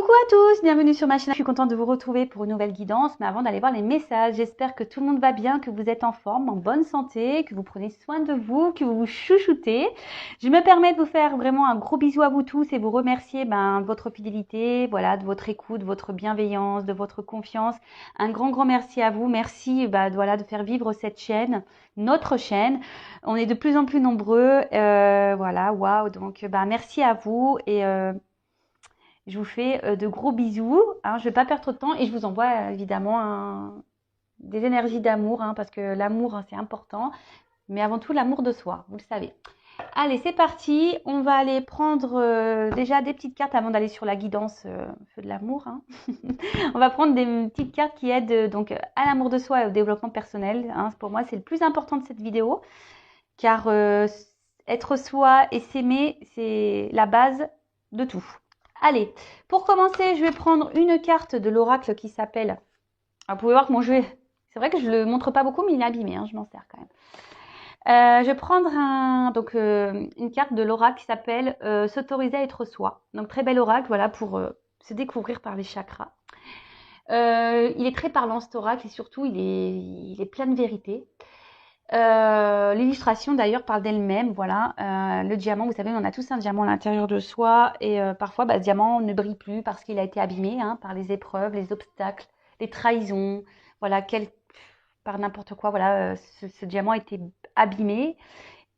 Coucou à tous, bienvenue sur ma chaîne. Je suis contente de vous retrouver pour une nouvelle guidance. Mais avant d'aller voir les messages, j'espère que tout le monde va bien, que vous êtes en forme, en bonne santé, que vous prenez soin de vous, que vous vous chouchoutez. Je me permets de vous faire vraiment un gros bisou à vous tous et vous remercier de votre fidélité, voilà, de votre écoute, de votre bienveillance, de votre confiance. Un grand merci à vous. Merci voilà, de faire vivre cette chaîne, notre chaîne. On est de plus en plus nombreux. Voilà, waouh. Donc merci à vous et je vous fais de gros bisous. Je ne vais pas perdre trop de temps et je vous envoie évidemment des énergies d'amour parce que l'amour, c'est important. Mais avant tout, l'amour de soi, vous le savez. Allez, c'est parti. On va aller prendre déjà des petites cartes avant d'aller sur la guidance feu de l'amour. On va prendre des petites cartes qui aident donc à l'amour de soi et au développement personnel. Pour moi, c'est le plus important de cette vidéo. Car être soi et s'aimer, c'est la base de tout. Allez, pour commencer, je vais prendre une carte de l'oracle qui s'appelle... Vous pouvez voir que mon jeu, c'est vrai que je ne le montre pas beaucoup, mais il est abîmé, je m'en sers quand même. Je vais prendre une carte de l'oracle qui s'appelle S'autoriser à être soi. Donc très bel oracle, voilà, pour se découvrir par les chakras. Il est très parlant cet oracle et surtout il est plein de vérité. L'illustration d'ailleurs parle d'elle-même, voilà. Le diamant, vous savez, on a tous un diamant à l'intérieur de soi et parfois ce diamant ne brille plus parce qu'il a été abîmé par les épreuves, les obstacles, les trahisons, voilà, par n'importe quoi, voilà, ce diamant a été abîmé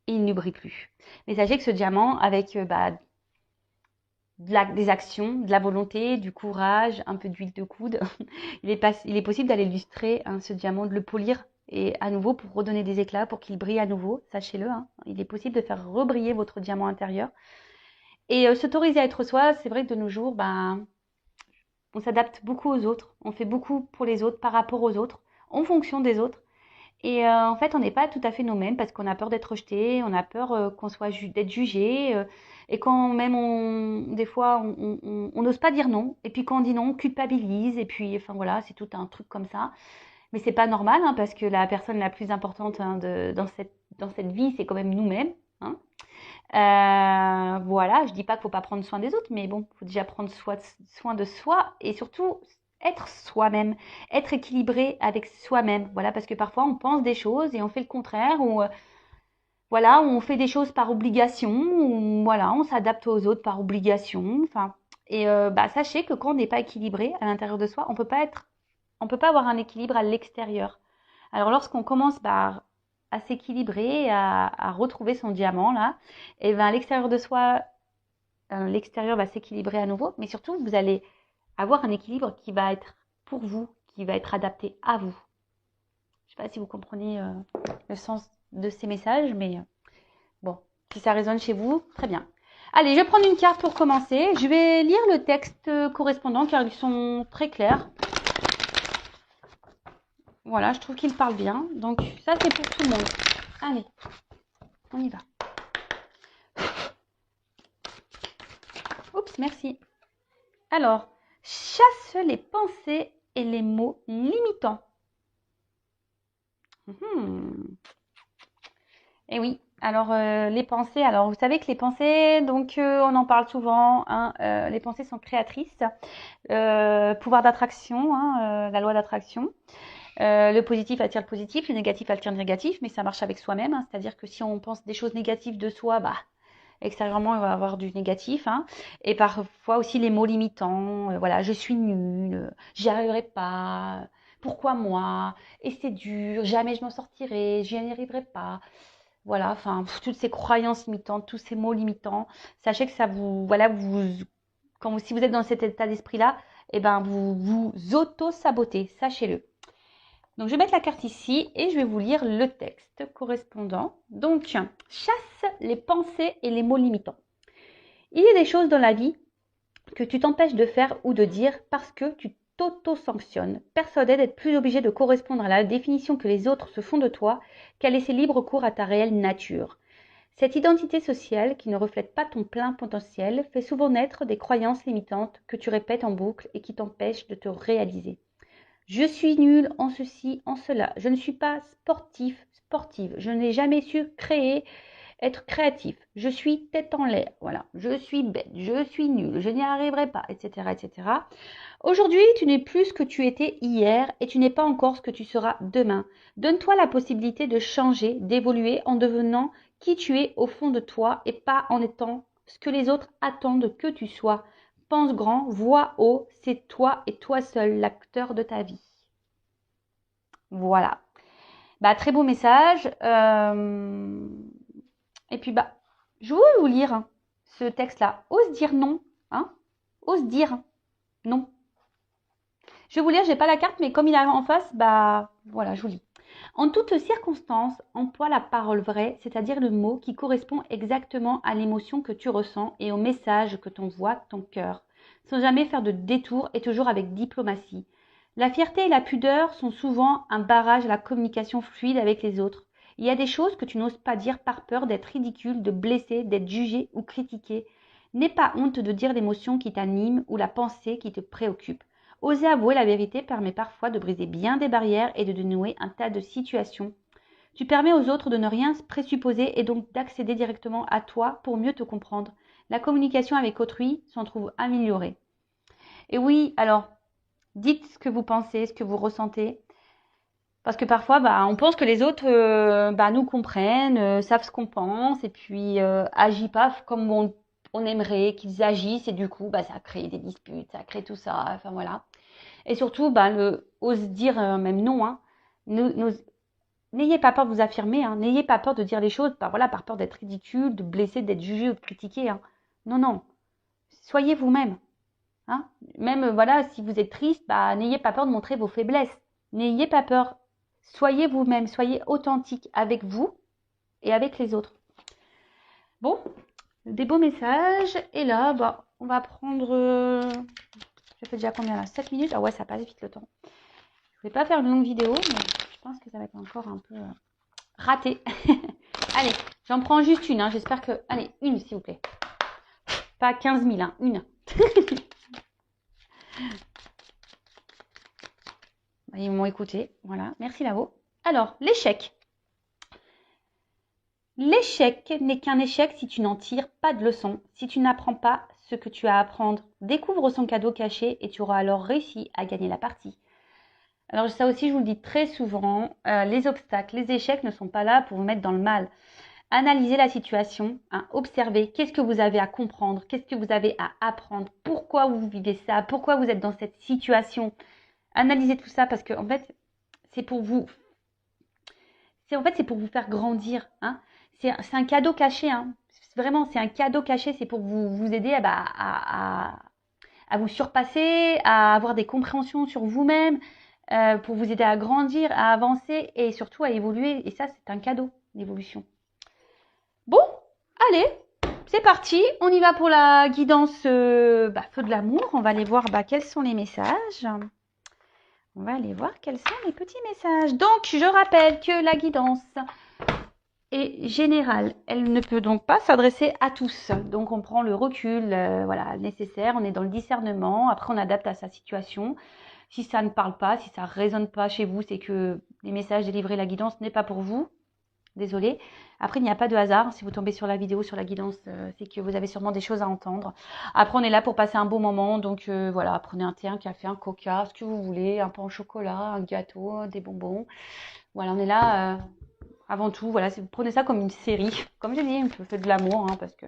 et il ne brille plus. Mais sachez que ce diamant, avec des actions, de la volonté, du courage, un peu d'huile de coude, il est possible d'aller illustrer ce diamant, de le polir et à nouveau pour redonner des éclats, pour qu'il brille à nouveau, sachez-le. Il est possible de faire rebriller votre diamant intérieur. Et s'autoriser à être soi, c'est vrai que de nos jours, on s'adapte beaucoup aux autres, on fait beaucoup pour les autres, par rapport aux autres, en fonction des autres. Et en fait, on n'est pas tout à fait nous-mêmes parce qu'on a peur d'être rejeté, on a peur qu'on soit d'être jugé. Et quand même, des fois, on n'ose pas dire non. Et puis quand on dit non, on culpabilise. Et puis, enfin voilà, c'est tout un truc comme ça. Mais c'est pas normal parce que la personne la plus importante dans cette vie, c'est quand même nous-mêmes. Voilà, je dis pas qu'il faut pas prendre soin des autres, mais bon, il faut déjà prendre soin de soi et surtout être soi-même, être équilibré avec soi-même. Voilà, parce que parfois on pense des choses et on fait le contraire ou voilà, on fait des choses par obligation ou voilà, on s'adapte aux autres par obligation. Enfin, et sachez que quand on n'est pas équilibré à l'intérieur de soi, on peut pas avoir un équilibre à l'extérieur. Alors lorsqu'on commence à s'équilibrer, à retrouver son diamant là, et à l'extérieur de soi, l'extérieur va s'équilibrer à nouveau, mais surtout vous allez avoir un équilibre qui va être pour vous, qui va être adapté à vous. Je ne sais pas si vous comprenez le sens de ces messages, mais bon, si ça résonne chez vous, très bien. Allez, je vais prendre une carte pour commencer. Je vais lire le texte correspondant car ils sont très clairs. Voilà, je trouve qu'il parle bien. Donc ça, c'est pour tout le monde. Allez, on y va. Oups, merci. Alors, chasse les pensées et les mots limitants. Et oui, alors les pensées, alors vous savez que les pensées, donc on en parle souvent, les pensées sont créatrices, pouvoir d'attraction, la loi d'attraction. Le positif attire le positif, le négatif attire le négatif, mais ça marche avec soi-même, c'est-à-dire que si on pense des choses négatives de soi, extérieurement, il va y avoir du négatif. Et parfois aussi les mots limitants, voilà, je suis nulle, j'y arriverai pas, pourquoi moi, et c'est dur, jamais je m'en sortirai, j'y arriverai pas. Voilà, enfin, toutes ces croyances limitantes, tous ces mots limitants, sachez que ça vous, voilà, si vous êtes dans cet état d'esprit-là, vous vous auto-sabotez, sachez-le. Donc, je vais mettre la carte ici et je vais vous lire le texte correspondant. Donc, chasse les pensées et les mots limitants. Il y a des choses dans la vie que tu t'empêches de faire ou de dire parce que tu t'auto-sanctionnes, persuadé d'être plus obligé de correspondre à la définition que les autres se font de toi qu'à laisser libre cours à ta réelle nature. Cette identité sociale, qui ne reflète pas ton plein potentiel, fait souvent naître des croyances limitantes que tu répètes en boucle et qui t'empêchent de te réaliser. Je suis nulle en ceci, en cela. Je ne suis pas sportive. Je n'ai jamais su créer être créatif. Je suis tête en l'air, voilà. Je suis bête, je suis nulle, je n'y arriverai pas, etc., etc. Aujourd'hui, tu n'es plus ce que tu étais hier et tu n'es pas encore ce que tu seras demain. Donne-toi la possibilité de changer, d'évoluer en devenant qui tu es au fond de toi et pas en étant ce que les autres attendent que tu sois. Pense grand, vois haut, c'est toi et toi seul l'acteur de ta vie. Voilà. Bah, très beau message. Et puis, bah, je veux vous lire ce texte-là. Ose dire non. Hein? Ose dire non. Je vais vous lire, j'ai pas la carte, mais comme il est en face, bah voilà, je vous lis. En toutes circonstances, emploie la parole vraie, c'est-à-dire le mot qui correspond exactement à l'émotion que tu ressens et au message que t'envoie ton cœur, sans jamais faire de détour et toujours avec diplomatie. La fierté et la pudeur sont souvent un barrage à la communication fluide avec les autres. Il y a des choses que tu n'oses pas dire par peur d'être ridicule, de blesser, d'être jugé ou critiqué. N'aie pas honte de dire l'émotion qui t'anime ou la pensée qui te préoccupe. Oser avouer la vérité permet parfois de briser bien des barrières et de dénouer un tas de situations. Tu permets aux autres de ne rien présupposer et donc d'accéder directement à toi pour mieux te comprendre. La communication avec autrui s'en trouve améliorée. Et oui, alors, dites ce que vous pensez, ce que vous ressentez. Parce que parfois, bah, on pense que les autres nous comprennent, savent ce qu'on pense et puis agissent pas comme on aimerait qu'ils agissent. Et du coup, bah, ça crée des disputes, ça crée tout ça. Enfin voilà. Et surtout, bah, ose dire même non. Hein. N'ayez pas peur de vous affirmer. Hein. N'ayez pas peur de dire les choses voilà, par peur d'être ridicule, de blesser, d'être jugé ou de critiquer. Hein. Non, non. Soyez vous-même. Hein. Même voilà, si vous êtes triste, bah, n'ayez pas peur de montrer vos faiblesses. N'ayez pas peur. Soyez vous-même. Soyez authentique avec vous et avec les autres. Bon, des beaux messages. Et là, bah, on va prendre... ça fait déjà combien là? 7 minutes? Ah ouais, ça passe vite le temps. Je ne vais pas faire une longue vidéo, mais je pense que ça va être encore un peu raté. Allez, j'en prends juste une. Hein. J'espère que... Allez, une s'il vous plaît. Pas 15 000, hein, une. Ils m'ont écouté. Voilà, merci Lavo. Alors, l'échec. L'échec n'est qu'un échec si tu n'en tires pas de leçon, si tu n'apprends pas ce que tu as à apprendre. Découvre son cadeau caché et tu auras alors réussi à gagner la partie. Alors ça aussi, je vous le dis très souvent, les obstacles, les échecs ne sont pas là pour vous mettre dans le mal. Analysez la situation, hein, observez qu'est-ce que vous avez à comprendre, qu'est-ce que vous avez à apprendre, pourquoi vous vivez ça, pourquoi vous êtes dans cette situation. Analysez tout ça parce que en fait, c'est pour vous, c'est pour vous faire grandir. Hein. C'est un cadeau caché. Hein. Vraiment, c'est un cadeau caché. C'est pour vous aider à vous surpasser, à avoir des compréhensions sur vous-même, pour vous aider à grandir, à avancer et surtout à évoluer. Et ça, c'est un cadeau, l'évolution. Bon, allez, c'est parti. On y va pour la guidance feu de l'amour. On va aller voir quels sont les messages. On va aller voir quels sont les petits messages. Donc, je rappelle que la guidance est générale. Elle ne peut donc pas s'adresser à tous. Donc, on prend le recul nécessaire. On est dans le discernement. Après, on adapte à sa situation. Si ça ne parle pas, si ça ne résonne pas chez vous, c'est que les messages délivrés, la guidance n'est pas pour vous. Désolée. Après, il n'y a pas de hasard. Si vous tombez sur la vidéo, sur la guidance, c'est que vous avez sûrement des choses à entendre. Après, on est là pour passer un beau moment. Donc, voilà, prenez un thé, un café, un coca, ce que vous voulez, un pain au chocolat, un gâteau, des bonbons. Voilà, on est là avant tout. Voilà, vous prenez ça comme une série. Comme je dis, je fais de l'amour, hein, parce que...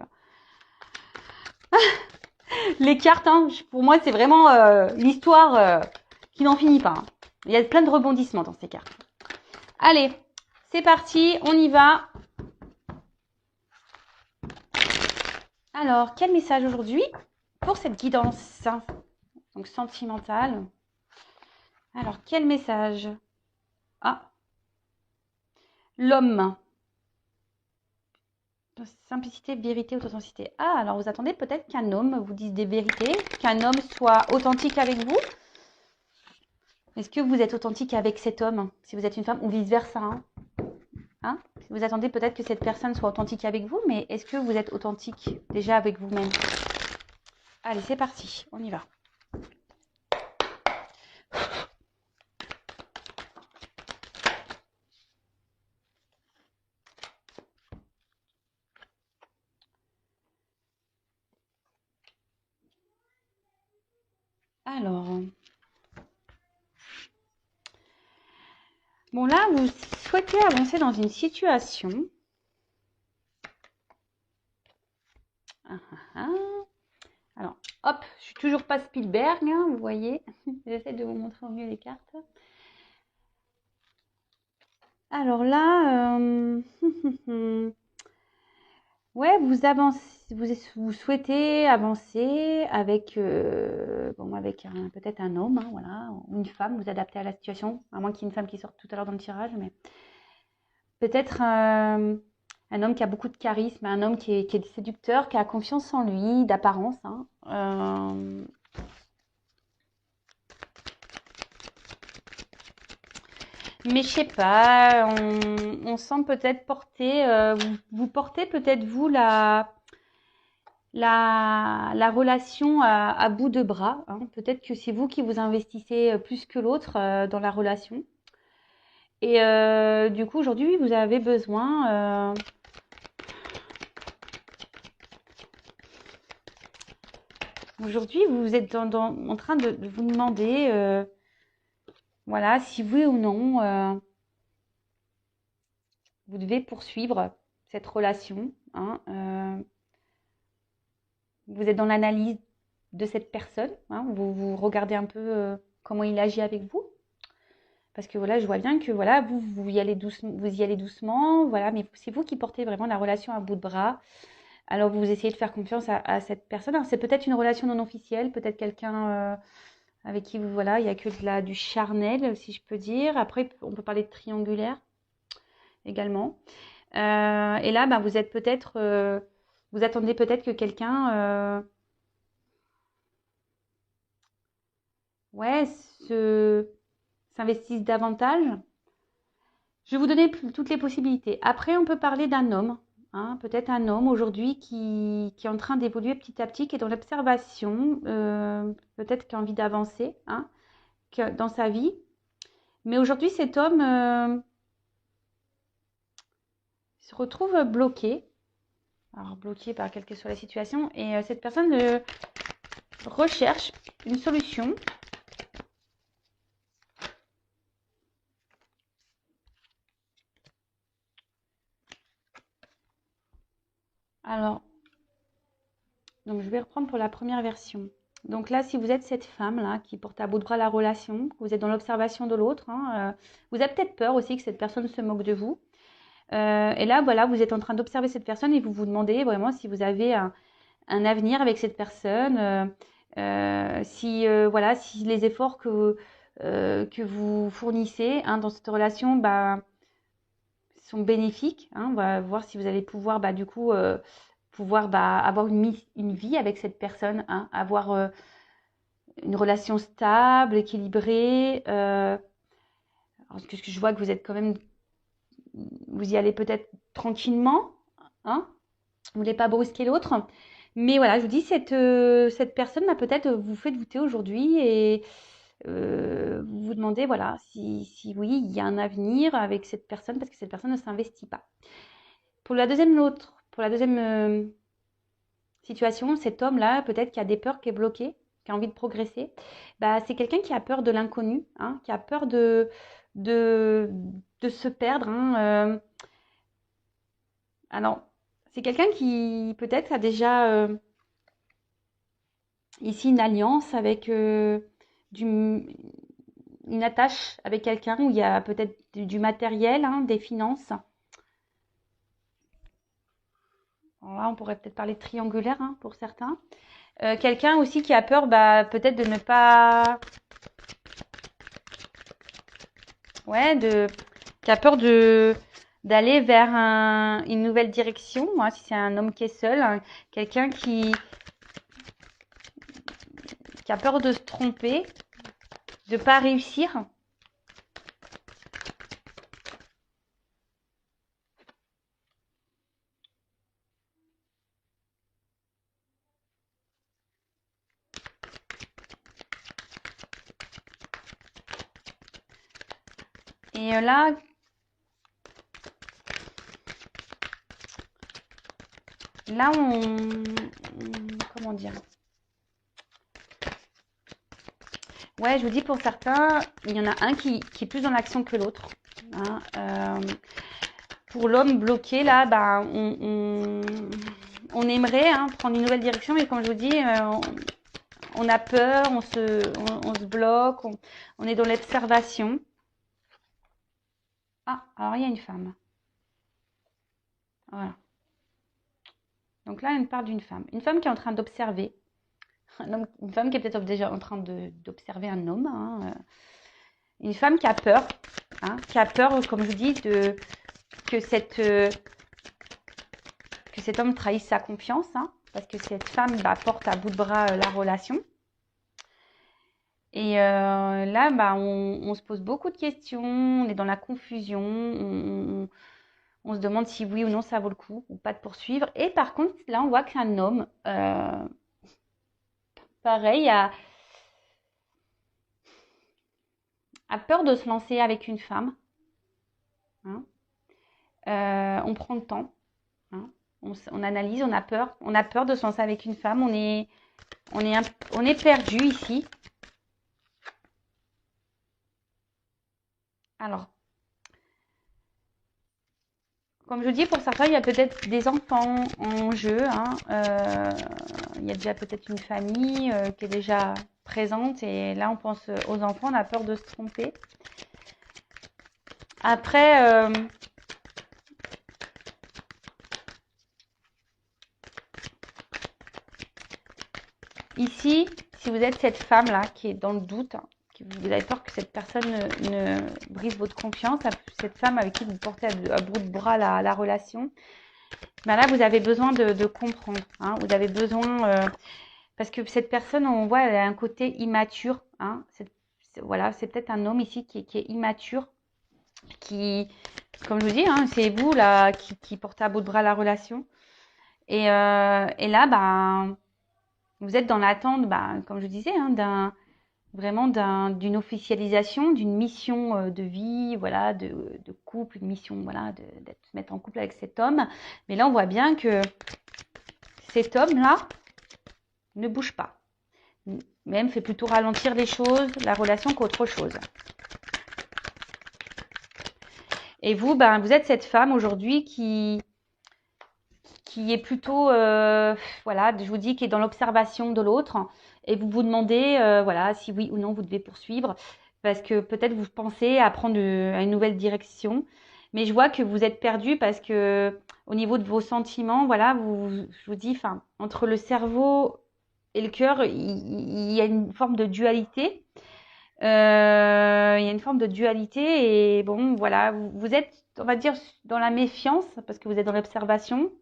les cartes, hein, pour moi, c'est vraiment l'histoire qui n'en finit pas. Hein. Il y a plein de rebondissements dans ces cartes. Allez, c'est parti, on y va. Alors, quel message aujourd'hui pour cette guidance donc sentimentale? Alors, quel message? Ah, l'homme. Simplicité, vérité, authenticité. Ah, alors vous attendez peut-être qu'un homme vous dise des vérités, qu'un homme soit authentique avec vous. Est-ce que vous êtes authentique avec cet homme, si vous êtes une femme, ou vice-versa hein? Vous attendez peut-être que cette personne soit authentique avec vous, mais est-ce que vous êtes authentique déjà avec vous-même? Allez, c'est parti, on y va. Alors, bon là, vous souhaitez avancer dans une situation. Ah, ah, ah. Alors, hop, je suis toujours pas Spielberg, hein, vous voyez. J'essaie de vous montrer au mieux les cartes. Alors là, ouais, vous avancez, vous souhaitez avancer avec, bon, avec peut-être un homme, hein, voilà, ou une femme, vous adaptez à la situation, à moins qu'il y ait une femme qui sorte tout à l'heure dans le tirage, mais peut-être un homme qui a beaucoup de charisme, un homme qui est séducteur, qui a confiance en lui, d'apparence, hein. Mais je sais pas, on sent peut-être porter, vous portez peut-être vous la relation à bout de bras, hein. Peut-être que c'est vous qui vous investissez plus que l'autre dans la relation. Et du coup, aujourd'hui, vous avez besoin. Aujourd'hui, vous êtes en train de vous demander, voilà, si oui ou non, vous devez poursuivre cette relation, hein. Vous êtes dans l'analyse de cette personne, hein. Vous regardez un peu comment il agit avec vous. Parce que voilà, je vois bien que voilà, vous y allez doucement, voilà, mais c'est vous qui portez vraiment la relation à bout de bras. Alors vous essayez de faire confiance à cette personne. Alors, c'est peut-être une relation non officielle, peut-être quelqu'un avec qui vous voilà, il y a que du charnel, si je peux dire. Après, on peut parler de triangulaire également. Et là, bah, vous êtes peut-être, vous attendez peut-être que quelqu'un, ouais, s'investisse davantage. Je vais vous donner toutes les possibilités. Après, on peut parler d'un homme, hein, peut-être un homme aujourd'hui qui est en train d'évoluer petit à petit, qui est dans l'observation, peut-être qui a envie d'avancer, hein, dans sa vie. Mais aujourd'hui, cet homme se retrouve bloqué. Alors, bloqué par quelle que soit la situation. Et cette personne recherche une solution. Alors, donc je vais reprendre pour la première version. Donc là, si vous êtes cette femme-là qui porte à bout de bras la relation, vous êtes dans l'observation de l'autre, hein, vous avez peut-être peur aussi que cette personne se moque de vous. Et là, voilà, vous êtes en train d'observer cette personne et vous vous demandez vraiment si vous avez un avenir avec cette personne, si, voilà, si les efforts que vous fournissez, hein, dans cette relation, bah, sont bénéfiques, hein. On va voir si vous allez pouvoir, bah, du coup, pouvoir bah, avoir une vie avec cette personne, hein, avoir une relation stable, équilibrée. Parce que je vois que vous êtes quand même, vous y allez peut-être tranquillement, hein, vous ne voulez pas brusquer l'autre. Mais voilà, je vous dis, cette personne, là, peut-être vous fait douter aujourd'hui et vous vous demandez, voilà, si oui, il y a un avenir avec cette personne parce que cette personne ne s'investit pas. Pour la deuxième situation, cet homme-là, peut-être qui a des peurs, qui est bloqué, qui a envie de progresser, bah, c'est quelqu'un qui a peur de l'inconnu, hein, qui a peur de, de se perdre, hein. Alors, c'est quelqu'un qui peut-être a déjà ici une alliance avec une attache avec quelqu'un où il y a peut-être du matériel, hein, des finances. Alors là, on pourrait peut-être parler de triangulaire, hein, pour certains. Quelqu'un aussi qui a peur, bah, peut-être de ne pas, ouais, qui a peur d'aller vers une nouvelle direction. Moi, si c'est un homme qui est seul, hein, quelqu'un qui a peur de se tromper, de ne pas réussir. Et là, là, comment dire? Ouais, je vous dis, pour certains, il y en a un qui est plus dans l'action que l'autre. Hein. Pour l'homme bloqué, là, bah, on aimerait prendre une nouvelle direction, mais comme je vous dis, on a peur, on se bloque, on est dans l'observation. Ah, alors il y a une femme. Voilà. Donc là, on parle d'une femme. Une femme qui est en train d'observer. Une femme qui est peut-être déjà en train d'observer un homme. Hein. Une femme qui a peur. Hein, qui a peur, comme je vous dis, que cet homme trahisse sa confiance. Hein, parce que cette femme porte à bout de bras la relation. Et là, on se pose beaucoup de questions. On est dans la confusion. On se demande si oui ou non ça vaut le coup ou pas de poursuivre. Et par contre, là, on voit qu'un homme, pareil, a peur de se lancer avec une femme. Hein. On prend le temps. Hein. On analyse, on a peur. On a peur de se lancer avec une femme. On est perdu ici. Alors, comme je dis, pour certains, il y a peut-être des enfants en jeu. Hein. Il y a déjà peut-être une famille qui est déjà présente. Et là, on pense aux enfants. On a peur de se tromper. Après, ici, si vous êtes cette femme-là qui est dans le doute, hein, vous avez peur que cette personne ne brise votre confiance, cette femme avec qui vous portez à bout de bras la relation, ben là, vous avez besoin de comprendre. Hein, vous avez besoin... parce que cette personne, on voit, elle a un côté immature. Hein, voilà, c'est peut-être un homme ici qui est immature, qui, comme je vous dis, hein, c'est vous là qui portez à bout de bras la relation. Et là, vous êtes dans l'attente, comme je disais, hein, d'une officialisation, d'une mission de vie, voilà, de couple, une mission, voilà, de se mettre en couple avec cet homme. Mais là, on voit bien que cet homme-là ne bouge pas. Même fait plutôt ralentir les choses, la relation qu'autre chose. Et vous, vous êtes cette femme aujourd'hui qui est plutôt, voilà, je vous dis, qui est dans l'observation de l'autre. Et vous vous demandez, voilà, si oui ou non vous devez poursuivre. Parce que peut-être vous pensez à prendre une nouvelle direction. Mais je vois que vous êtes perdu parce que au niveau de vos sentiments, voilà, je vous dis, enfin, entre le cerveau et le cœur, il y a une forme de dualité. Il y a une forme de dualité et bon, voilà, vous êtes, on va dire, dans la méfiance parce que vous êtes dans l'observation.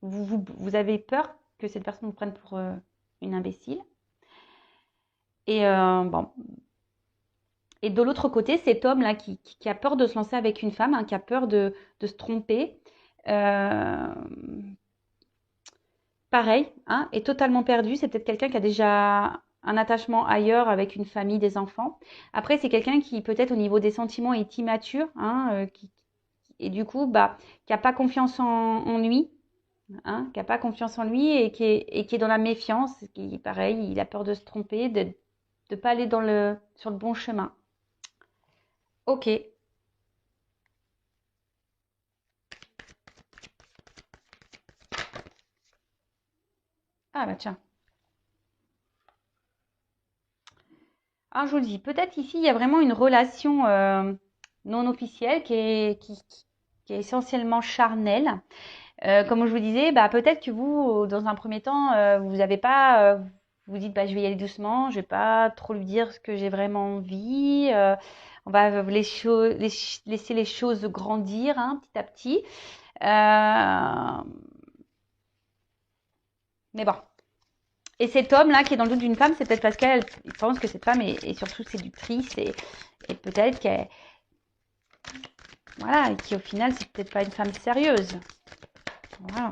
Vous avez peur que cette personne vous prenne pour une imbécile. Et bon. Et de l'autre côté, cet homme-là qui a peur de se lancer avec une femme, hein, qui a peur de se tromper, euh, pareil, hein, est totalement perdu. C'est peut-être quelqu'un qui a déjà un attachement ailleurs avec une famille, des enfants. Après, c'est quelqu'un qui peut-être au niveau des sentiments est immature, hein, et du coup, qui n'a pas confiance en lui. Hein, qui n'a pas confiance en lui et qui est dans la méfiance, qui pareil, il a peur de se tromper, de ne pas aller sur le bon chemin. Ok. Ah bah tiens. Alors je vous dis, peut-être ici il y a vraiment une relation non officielle qui est essentiellement charnelle. Comme je vous disais, peut-être que vous, dans un premier temps, vous n'avez pas, vous dites, je vais y aller doucement, je vais pas trop lui dire ce que j'ai vraiment envie. On va laisser les choses grandir petit à petit. Mais bon. Et cet homme-là qui est dans le doute d'une femme, c'est peut-être parce qu'elle pense que cette femme est surtout séductrice et peut-être qu'elle, voilà, et qui au final, c'est peut-être pas une femme sérieuse. Voilà.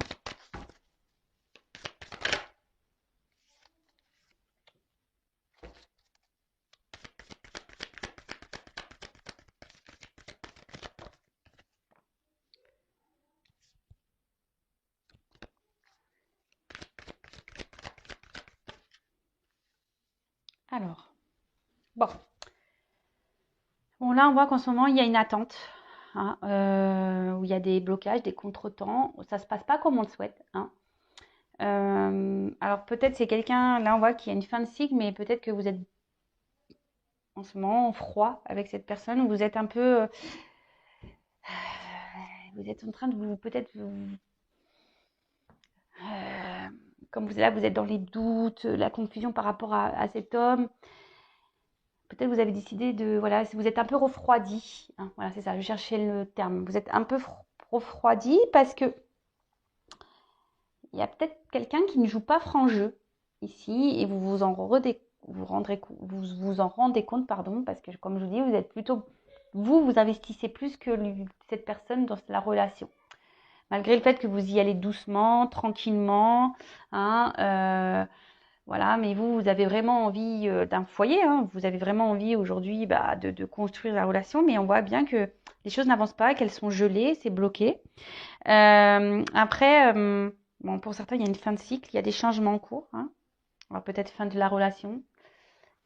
Alors. Bon. Bon, là, on voit qu'en ce moment, il y a une attente, hein, où il y a des blocages, des contretemps. Ça se passe pas comme on le souhaite, hein. Alors peut-être c'est quelqu'un, là on voit qu'il y a une fin de cycle, mais peut-être que vous êtes en ce moment en froid avec cette personne, ou vous êtes un peu, vous êtes en train de vous, peut-être, comme vous êtes là, vous êtes dans les doutes, la confusion par rapport à cet homme. Peut-être vous avez décidé de, voilà, vous êtes un peu refroidi, hein, voilà, c'est ça, je cherchais le terme. Vous êtes un peu refroidi parce que il y a peut-être quelqu'un qui ne joue pas franc jeu ici et vous en rendez compte, pardon, parce que comme je vous dis, vous êtes plutôt, vous investissez plus que cette personne dans la relation. Malgré le fait que vous y allez doucement, tranquillement, hein, voilà, mais vous avez vraiment envie d'un foyer, hein, vous avez vraiment envie aujourd'hui de construire la relation, mais on voit bien que les choses n'avancent pas, qu'elles sont gelées, c'est bloqué. Après, bon, pour certains, il y a une fin de cycle, il y a des changements en cours, hein. Alors peut-être fin de la relation.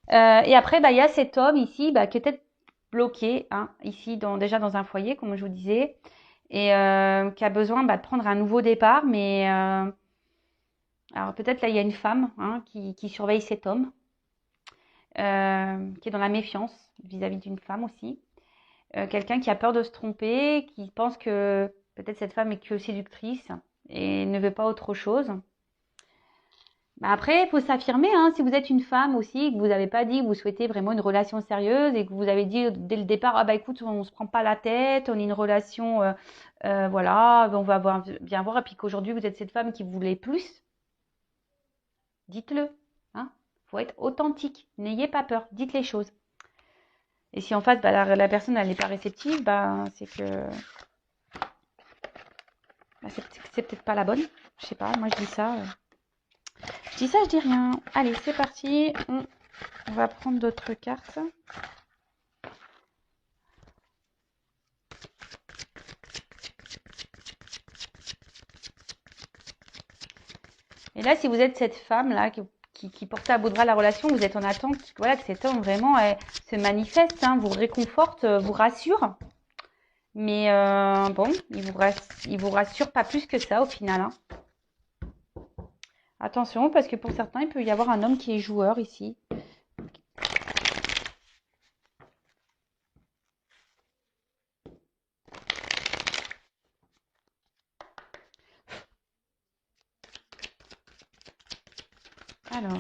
Et après, il y a cet homme ici qui est peut-être bloqué, hein, ici, déjà dans un foyer, comme je vous disais, et qui a besoin de prendre un nouveau départ. Mais alors peut-être là, il y a une femme, hein, qui surveille cet homme, qui est dans la méfiance vis-à-vis d'une femme aussi. Quelqu'un qui a peur de se tromper, qui pense que peut-être cette femme est que séductrice et ne veut pas autre chose. Après, il faut s'affirmer, hein, si vous êtes une femme aussi, que vous n'avez pas dit que vous souhaitez vraiment une relation sérieuse et que vous avez dit dès le départ, ah écoute, on se prend pas la tête, on est une relation, voilà, on va bien voir, et puis qu'aujourd'hui vous êtes cette femme qui voulait plus, dites-le, hein. Faut être authentique, n'ayez pas peur, dites les choses. Et si en face, la personne elle n'est pas réceptive, c'est que c'est peut-être pas la bonne. Je sais pas, moi je dis ça. Je dis ça, je dis rien. Allez, c'est parti. On va prendre d'autres cartes. Et là, si vous êtes cette femme-là qui porte à bout de bras la relation, vous êtes en attente, voilà, que cet homme vraiment se manifeste, hein, vous réconforte, vous rassure. Mais bon, il vous rassure pas plus que ça au final, hein. Attention, parce que pour certains, il peut y avoir un homme qui est joueur ici. Alors.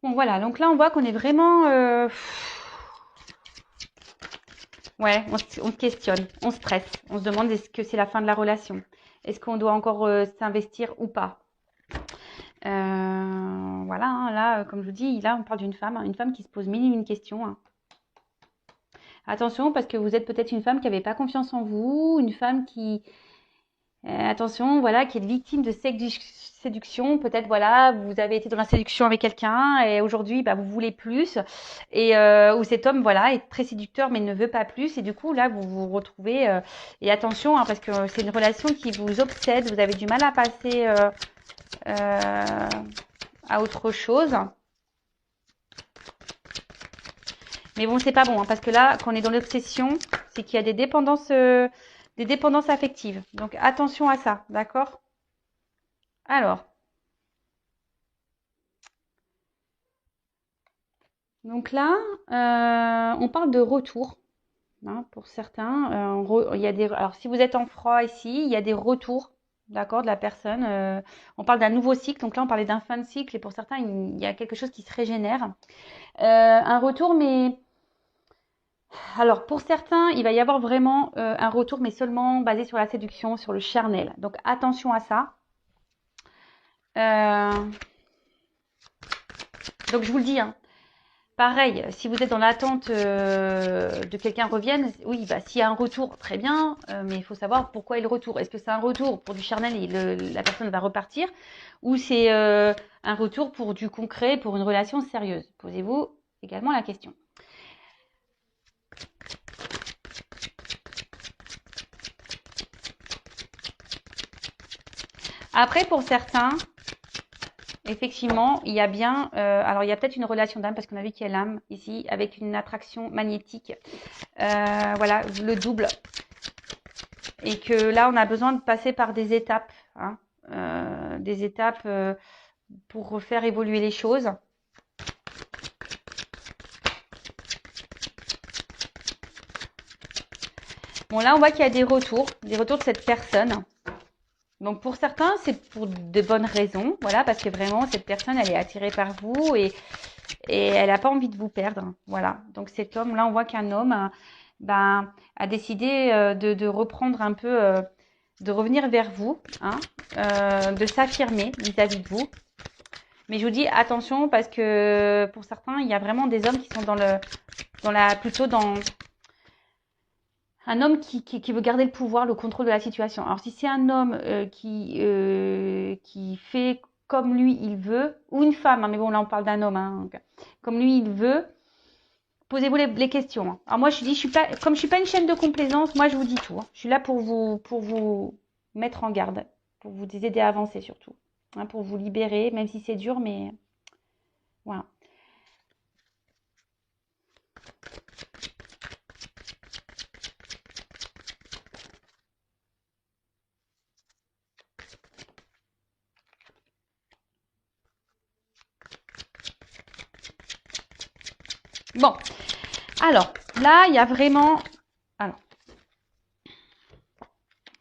Bon, voilà. Donc là, on voit qu'on est vraiment... ouais, on se questionne, on stresse. On se demande est-ce que c'est la fin de la relation? Est-ce qu'on doit encore s'investir ou pas? Voilà, hein, là, comme je vous dis, là, on parle d'une femme, hein, une femme qui se pose mille et une questions, hein. Attention, parce que vous êtes peut-être une femme qui n'avait pas confiance en vous, une femme qui, attention, voilà, qui est victime de séduction. Peut-être, voilà, vous avez été dans la séduction avec quelqu'un et aujourd'hui, vous voulez plus. Et où cet homme, voilà, est très séducteur mais ne veut pas plus. Et du coup, là, vous vous retrouvez. Et attention, hein, parce que c'est une relation qui vous obsède. Vous avez du mal à passer à autre chose. Mais bon, c'est pas bon, hein, parce que là, quand on est dans l'obsession, c'est qu'il y a des dépendances affectives. Donc attention à ça, d'accord? Alors, donc là, on parle de retour, hein, pour certains. Il y a alors, si vous êtes en froid ici, il y a des retours, d'accord, de la personne. On parle d'un nouveau cycle. Donc là, on parlait d'un fin de cycle, et pour certains, il y a quelque chose qui se régénère. Un retour, mais alors, pour certains, il va y avoir vraiment un retour, mais seulement basé sur la séduction, sur le charnel. Donc, attention à ça. Donc, je vous le dis, hein, pareil, si vous êtes dans l'attente de quelqu'un revienne, oui, s'il y a un retour, très bien, mais il faut savoir pourquoi est le retour. Est-ce que c'est un retour pour du charnel et la personne va repartir, ou c'est un retour pour du concret, pour une relation sérieuse? Posez-vous également la question. Après, pour certains, effectivement, il y a bien, alors il y a peut-être une relation d'âme parce qu'on a vu qu'il y a l'âme ici avec une attraction magnétique, voilà, le double, et que là on a besoin de passer par des étapes, hein, pour faire évoluer les choses. Bon, là on voit qu'il y a des retours de cette personne. Donc pour certains, c'est pour de bonnes raisons, voilà, parce que vraiment cette personne, elle est attirée par vous et elle n'a pas envie de vous perdre, voilà. Donc cet homme, là, on voit qu'un homme, a décidé de reprendre un peu, de revenir vers vous, hein, de s'affirmer vis-à-vis de vous. Mais je vous dis attention parce que pour certains, il y a vraiment des hommes qui sont plutôt dans un homme qui veut garder le pouvoir, le contrôle de la situation. Alors si c'est un homme qui fait comme lui il veut, ou une femme, hein, mais bon là on parle d'un homme, hein, donc, comme lui il veut, posez-vous les questions. Hein. Alors moi je dis, comme je suis pas une chaîne de complaisance, moi je vous dis tout. Hein. Je suis là pour vous mettre en garde, pour vous aider à avancer surtout, hein, pour vous libérer, même si c'est dur, mais voilà. Bon, alors là il y a vraiment, alors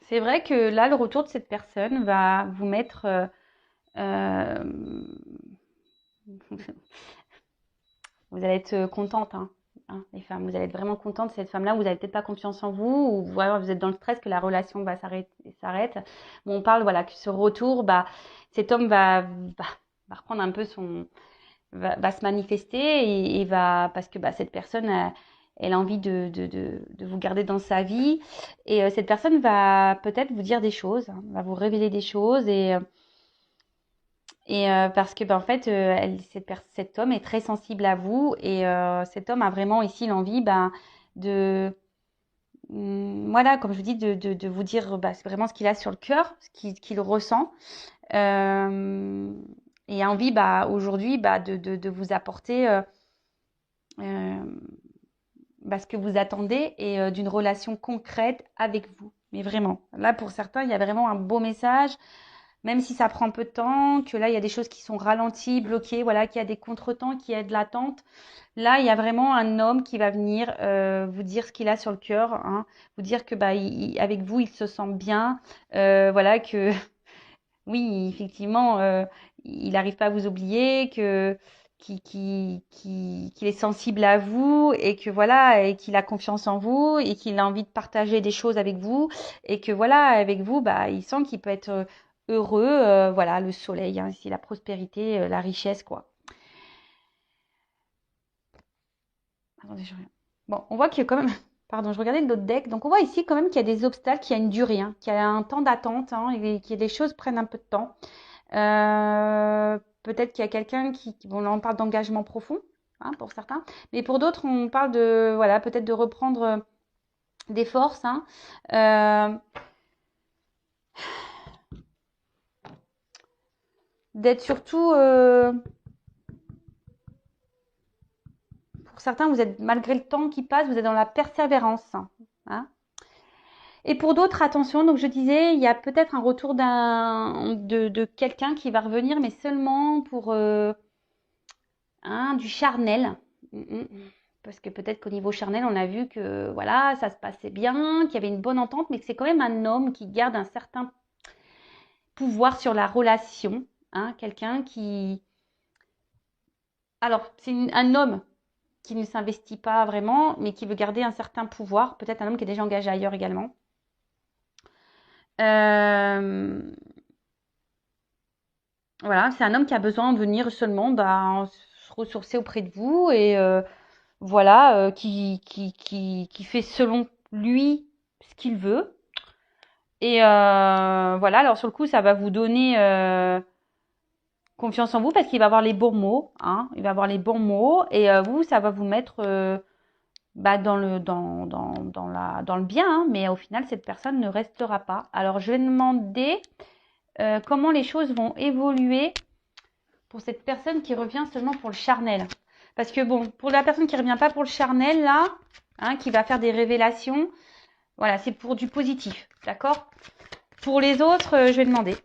c'est vrai que là le retour de cette personne va vous mettre vous allez être contente, hein, les femmes. Vous allez être vraiment contente de cette femme-là. Vous n'avez peut-être pas confiance en vous, ou voilà, vous êtes dans le stress que la relation va s'arrête. Bon, on parle, voilà, que ce retour, cet homme va reprendre un peu va se manifester et va, parce que cette personne, elle a envie de vous garder dans sa vie. Et cette personne va peut-être vous dire des choses, hein, va vous révéler des choses parce que en fait cet homme est très sensible à vous et cet homme a vraiment ici l'envie de voilà, comme je vous dis, de vous dire c'est vraiment ce qu'il a sur le cœur, ce qu'il ressent, et a envie aujourd'hui de vous apporter ce que vous attendez et d'une relation concrète avec vous. Mais vraiment, là pour certains, il y a vraiment un beau message. Même si ça prend peu de temps, que là, il y a des choses qui sont ralenties, bloquées, voilà, qu'il y a des contretemps, qu'il y a de l'attente. Là, il y a vraiment un homme qui va venir vous dire ce qu'il a sur le cœur, hein, vous dire que avec vous, il se sent bien, voilà, que oui, effectivement, il n'arrive pas à vous oublier, qu'il est sensible à vous et que voilà, et qu'il a confiance en vous et qu'il a envie de partager des choses avec vous et que voilà, avec vous, il sent qu'il peut être heureux, voilà, le soleil, hein, ici, la prospérité, la richesse, quoi. Attendez, bon, on voit qu'il y a quand même, pardon, je regardais l'autre deck, donc on voit ici quand même qu'il y a des obstacles, qu'il y a une durée, hein, qu'il y a un temps d'attente, hein, et que des choses prennent un peu de temps. Peut-être qu'il y a quelqu'un bon là on parle d'engagement profond, hein, pour certains, mais pour d'autres on parle de, voilà, peut-être de reprendre des forces, hein. D'être surtout, pour certains, vous êtes, malgré le temps qui passe, vous êtes dans la persévérance, hein. Et pour d'autres, attention, donc je disais, il y a peut-être un retour de quelqu'un qui va revenir, mais seulement pour du charnel. Parce que peut-être qu'au niveau charnel, on a vu que voilà, ça se passait bien, qu'il y avait une bonne entente, mais que c'est quand même un homme qui garde un certain pouvoir sur la relation, hein, quelqu'un qui... Alors, c'est un homme qui ne s'investit pas vraiment, mais qui veut garder un certain pouvoir, peut-être un homme qui est déjà engagé ailleurs également. Voilà, c'est un homme qui a besoin de venir seulement se ressourcer auprès de vous et voilà, qui fait selon lui ce qu'il veut. Et voilà, alors sur le coup, ça va vous donner confiance en vous parce qu'il va avoir les bons mots, hein, il va avoir les bons mots et vous, ça va vous mettre dans le bien, hein, mais au final, cette personne ne restera pas. Alors, je vais demander comment les choses vont évoluer pour cette personne qui revient seulement pour le charnel. Parce que bon, pour la personne qui ne revient pas pour le charnel, là, hein, qui va faire des révélations, voilà, c'est pour du positif, d'accord? Pour les autres, je vais demander.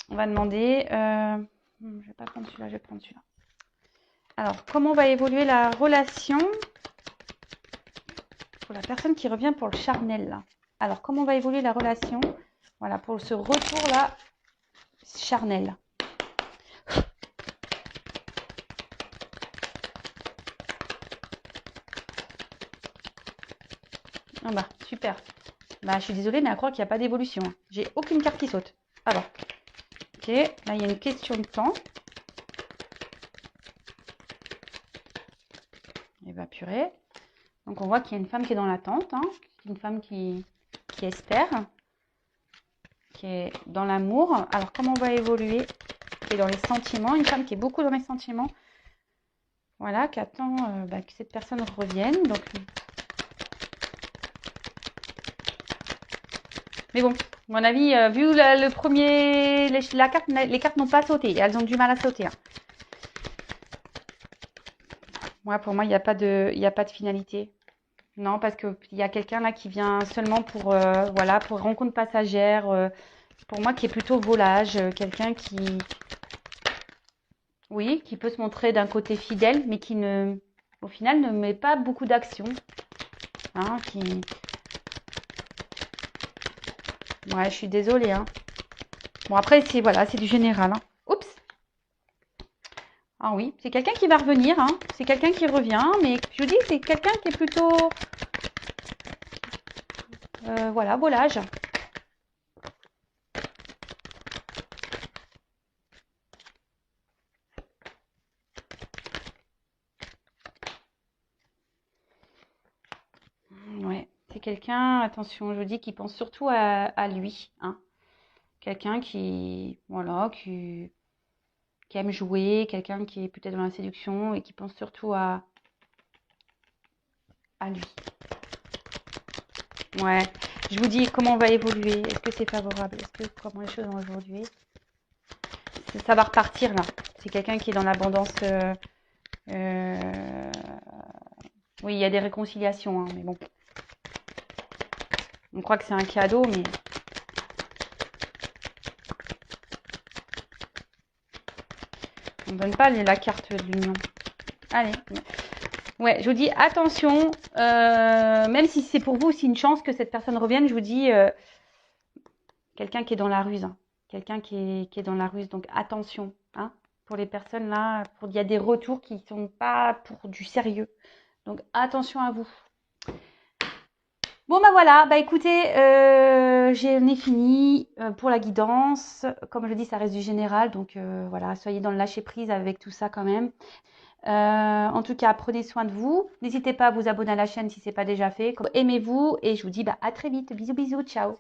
On va demander... je vais pas prendre celui-là, je vais prendre celui-là. Alors, comment va évoluer la relation pour la personne qui revient pour le charnel, là? Alors, comment va évoluer la relation, voilà, pour ce retour-là, charnel? Ah bah, super. Bah, je suis désolée, mais à croire qu'il n'y a pas d'évolution. J'ai aucune carte qui saute. Alors, ok, là, il y a une question de temps. Et bah, purée. Donc, on voit qu'il y a une femme qui est dans l'attente, hein. Une femme qui espère, qui est dans l'amour. Alors, comment on va évoluer? Qui est dans les sentiments. Une femme qui est beaucoup dans les sentiments. Voilà, qui attend que cette personne revienne. Donc, mais bon, à mon avis, vu le premier, les cartes n'ont pas sauté. Elles ont du mal à sauter. Hein. Ouais, pour moi, il n'y a pas de finalité. Non, parce qu'il y a quelqu'un là qui vient seulement pour, voilà, pour rencontre passagère. Pour moi, qui est plutôt volage. Quelqu'un qui, oui, qui peut se montrer d'un côté fidèle, mais qui ne, au final, ne met pas beaucoup d'action. Hein, ouais, je suis désolée. Hein. Bon, après, c'est voilà, c'est du général. Hein. Oups. Ah oui, c'est quelqu'un qui va revenir. Hein. C'est quelqu'un qui revient, mais je vous dis, c'est quelqu'un qui est plutôt, voilà, volage. Ouais, c'est quelqu'un, attention, je vous dis, qui pense surtout à lui. Hein. Quelqu'un qui, voilà, qui aime jouer, quelqu'un qui est peut-être dans la séduction et qui pense surtout à lui. Ouais, je vous dis comment on va évoluer. Est-ce que c'est favorable? Est-ce que comment les choses vont évoluer? Ça va repartir là. C'est quelqu'un qui est dans l'abondance. Oui, il y a des réconciliations, hein, mais bon. On croit que c'est un cadeau, mais on ne donne pas la carte de l'union. Allez. Ouais, je vous dis attention, même si c'est pour vous aussi une chance que cette personne revienne, je vous dis quelqu'un qui est dans la ruse, hein. Quelqu'un qui est dans la ruse, donc attention, hein, pour les personnes là, il y a des retours qui ne sont pas pour du sérieux, donc attention à vous. Bon bah voilà, bah écoutez, j'en ai fini pour la guidance. Comme je dis, ça reste du général, donc voilà, soyez dans le lâcher prise avec tout ça quand même. En tout cas, prenez soin de vous. N'hésitez pas à vous abonner à la chaîne si ce n'est pas déjà fait. Aimez-vous et je vous dis à très vite. Bisous, bisous, ciao.